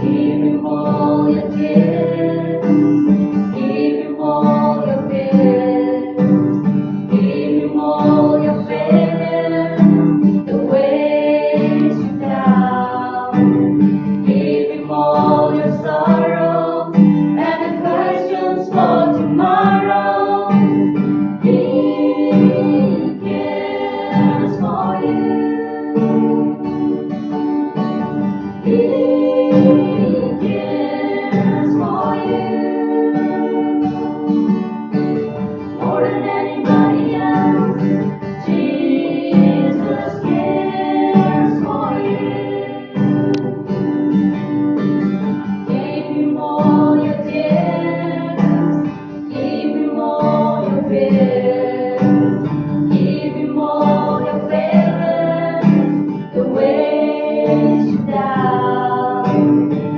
Give him all your tears, give him all your fears, give him all your fears, the weighs you down. Give him all your sorrow and the questions for tomorrow. He cares for you. He cares for you more than anybody else. Jesus cares for you. Give him all your tears, give him all your fears, give him all your failures, the weighs you down.